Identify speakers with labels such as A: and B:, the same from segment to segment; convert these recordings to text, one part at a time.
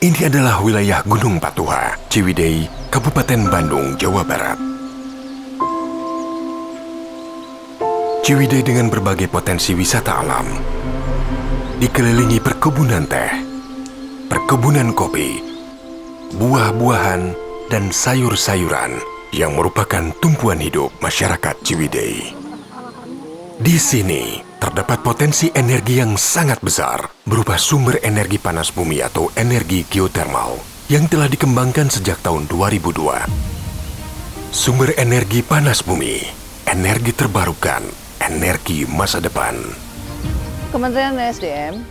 A: Ini adalah wilayah Gunung Patuha, Ciwidey, Kabupaten Bandung, Jawa Barat. Ciwidey dengan berbagai potensi wisata alam, dikelilingi perkebunan teh, perkebunan kopi, buah-buahan, dan sayur-sayuran yang merupakan tumpuan hidup masyarakat Ciwidey. Di sini terdapat potensi energi yang sangat besar berupa sumber energi panas bumi atau energi geotermal yang telah dikembangkan sejak tahun 2002. Sumber energi panas bumi, energi terbarukan, energi masa depan.
B: Kementerian SDM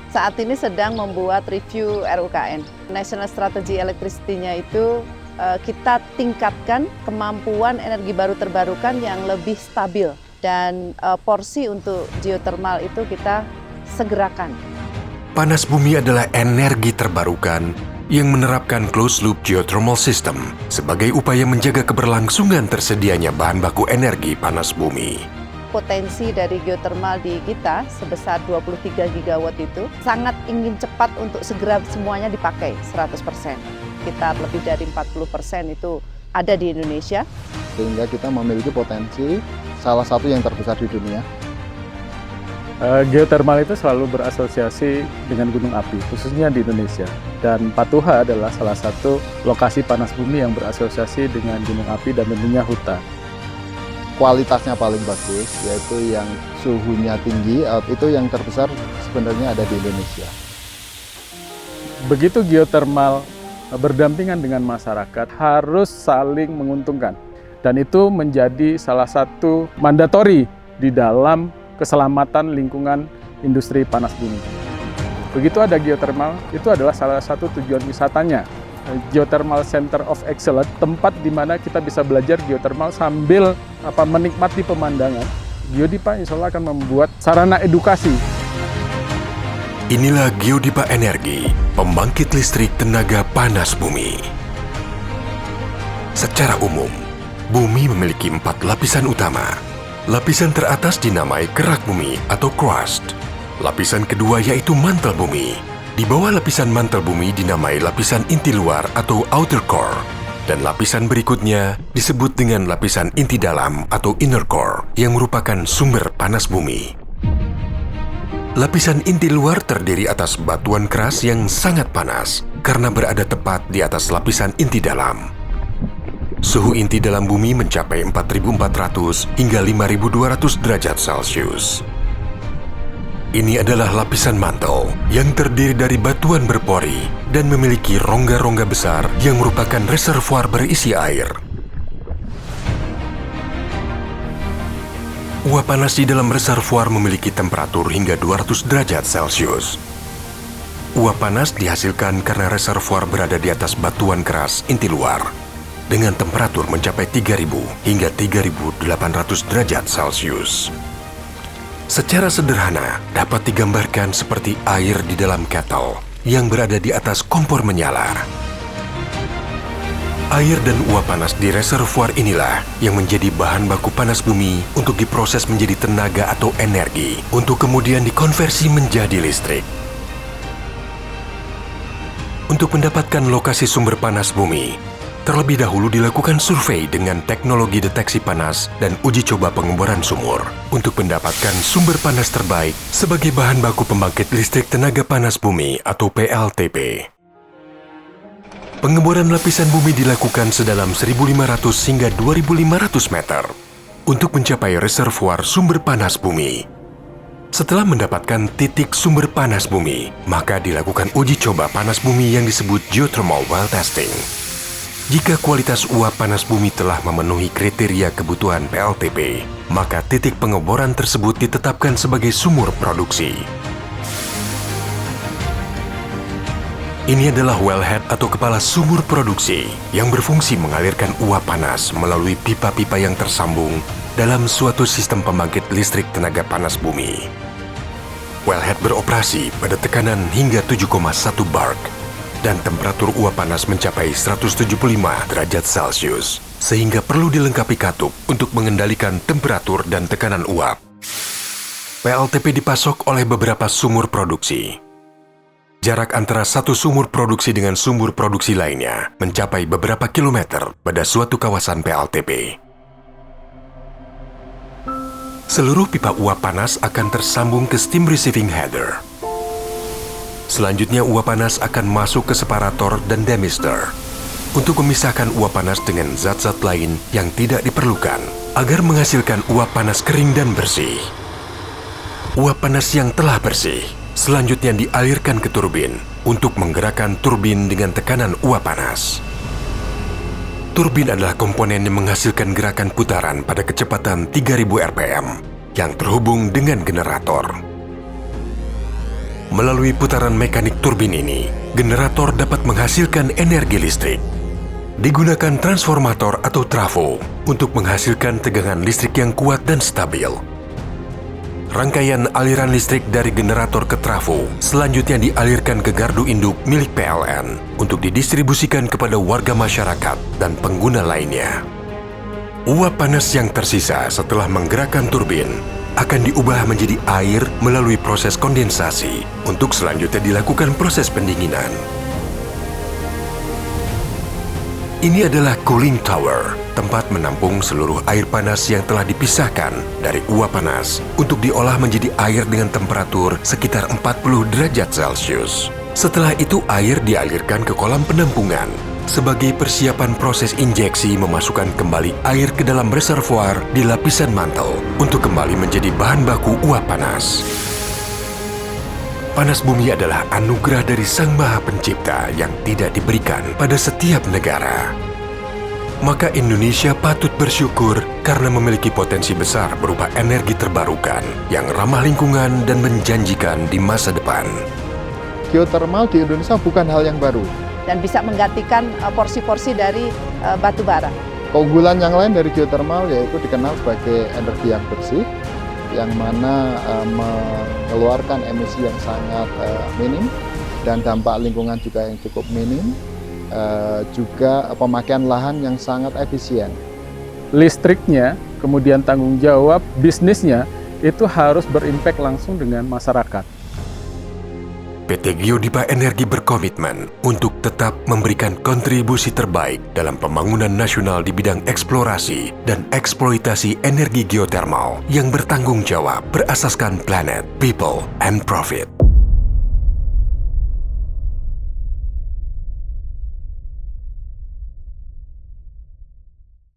B: saat ini sedang membuat review RUKN. National Strategy Electricity-nya itu kita tingkatkan kemampuan energi baru terbarukan yang lebih stabil. Dan porsi untuk geothermal itu kita segerakan.
A: Panas bumi adalah energi terbarukan yang menerapkan closed loop geothermal system sebagai upaya menjaga keberlangsungan tersedianya bahan baku energi panas bumi.
B: Potensi dari geothermal di kita sebesar 23 gigawatt itu sangat ingin cepat untuk segera semuanya dipakai 100%. Sekitar lebih dari 40% itu ada di Indonesia.
C: Sehingga kita memiliki potensi salah satu yang terbesar di dunia.
D: Geotermal itu selalu berasosiasi dengan gunung api, khususnya di Indonesia. Dan Patuha adalah salah satu lokasi panas bumi yang berasosiasi dengan gunung api dan tentunya hutan.
C: Kualitasnya paling bagus, yaitu yang suhunya tinggi, itu yang terbesar sebenarnya ada di Indonesia.
D: Begitu geotermal berdampingan dengan masyarakat, harus saling menguntungkan. Dan itu menjadi salah satu mandatori di dalam keselamatan lingkungan industri panas bumi. Begitu ada geothermal, itu adalah salah satu tujuan wisatanya. Geothermal Center of Excellence, tempat di mana kita bisa belajar geothermal sambil menikmati pemandangan. Geodipa insya Allah akan membuat sarana edukasi.
A: Inilah Geodipa Energi, pembangkit listrik tenaga panas bumi. Secara umum, bumi memiliki 4 lapisan utama. Lapisan teratas dinamai kerak bumi atau crust. Lapisan kedua yaitu mantel bumi. Di bawah lapisan mantel bumi dinamai lapisan inti luar atau outer core. Dan lapisan berikutnya disebut dengan lapisan inti dalam atau inner core yang merupakan sumber panas bumi. Lapisan inti luar terdiri atas batuan keras yang sangat panas karena berada tepat di atas lapisan inti dalam. Suhu inti dalam bumi mencapai 4.400 hingga 5.200 derajat Celcius. Ini adalah lapisan mantel yang terdiri dari batuan berpori dan memiliki rongga-rongga besar yang merupakan reservoir berisi air. Uap panas di dalam reservoir memiliki temperatur hingga 200 derajat Celcius. Uap panas dihasilkan karena reservoir berada di atas batuan keras inti luar, dengan temperatur mencapai 3.000 hingga 3.800 derajat Celcius. Secara sederhana, dapat digambarkan seperti air di dalam kettle yang berada di atas kompor menyala. Air dan uap panas di reservoir inilah yang menjadi bahan baku panas bumi untuk diproses menjadi tenaga atau energi, untuk kemudian dikonversi menjadi listrik. Untuk mendapatkan lokasi sumber panas bumi, terlebih dahulu dilakukan survei dengan teknologi deteksi panas dan uji coba pengeboran sumur untuk mendapatkan sumber panas terbaik sebagai bahan baku pembangkit listrik tenaga panas bumi atau PLTP. Pengeboran lapisan bumi dilakukan sedalam 1.500 hingga 2.500 meter untuk mencapai reservoir sumber panas bumi. Setelah mendapatkan titik sumber panas bumi, maka dilakukan uji coba panas bumi yang disebut geothermal well testing. Jika kualitas uap panas bumi telah memenuhi kriteria kebutuhan PLTP, maka titik pengeboran tersebut ditetapkan sebagai sumur produksi. Ini adalah wellhead atau kepala sumur produksi yang berfungsi mengalirkan uap panas melalui pipa-pipa yang tersambung dalam suatu sistem pembangkit listrik tenaga panas bumi. Wellhead beroperasi pada tekanan hingga 7,1 bar dan temperatur uap panas mencapai 175 derajat Celcius, sehingga perlu dilengkapi katup untuk mengendalikan temperatur dan tekanan uap. PLTP dipasok oleh beberapa sumur produksi. Jarak antara satu sumur produksi dengan sumur produksi lainnya mencapai beberapa kilometer pada suatu kawasan PLTP. Seluruh pipa uap panas akan tersambung ke steam receiving header. Selanjutnya uap panas akan masuk ke separator dan demister untuk memisahkan uap panas dengan zat-zat lain yang tidak diperlukan agar menghasilkan uap panas kering dan bersih. Uap panas yang telah bersih selanjutnya dialirkan ke turbin untuk menggerakkan turbin dengan tekanan uap panas. Turbin adalah komponen yang menghasilkan gerakan putaran pada kecepatan 3000 rpm yang terhubung dengan generator. Melalui putaran mekanik turbin ini, generator dapat menghasilkan energi listrik. Digunakan transformator atau trafo untuk menghasilkan tegangan listrik yang kuat dan stabil. Rangkaian aliran listrik dari generator ke trafo selanjutnya dialirkan ke gardu induk milik PLN untuk didistribusikan kepada warga masyarakat dan pengguna lainnya. Uap panas yang tersisa setelah menggerakkan turbin akan diubah menjadi air melalui proses kondensasi untuk selanjutnya dilakukan proses pendinginan. Ini adalah cooling tower, tempat menampung seluruh air panas yang telah dipisahkan dari uap panas untuk diolah menjadi air dengan temperatur sekitar 40 derajat Celcius. Setelah itu air dialirkan ke kolam penampungan sebagai persiapan proses injeksi memasukkan kembali air ke dalam reservoir di lapisan mantel untuk kembali menjadi bahan baku uap panas. Panas bumi adalah anugerah dari Sang Maha Pencipta yang tidak diberikan pada setiap negara. Maka Indonesia patut bersyukur karena memiliki potensi besar berupa energi terbarukan yang ramah lingkungan dan menjanjikan di masa depan.
C: Geothermal di Indonesia bukan hal yang baru.
B: Dan bisa menggantikan porsi-porsi dari batu bara.
C: Keunggulan yang lain dari geothermal yaitu dikenal sebagai energi yang bersih, yang mana mengeluarkan emisi yang sangat minim dan dampak lingkungan juga yang cukup minim, juga pemakaian lahan yang sangat efisien.
D: Listriknya, kemudian tanggung jawab bisnisnya itu harus berimpact langsung dengan masyarakat.
A: PT Geodipa Energi berkomitmen untuk tetap memberikan kontribusi terbaik dalam pembangunan nasional di bidang eksplorasi dan eksploitasi energi geotermal yang bertanggung jawab berasaskan planet, people, and profit.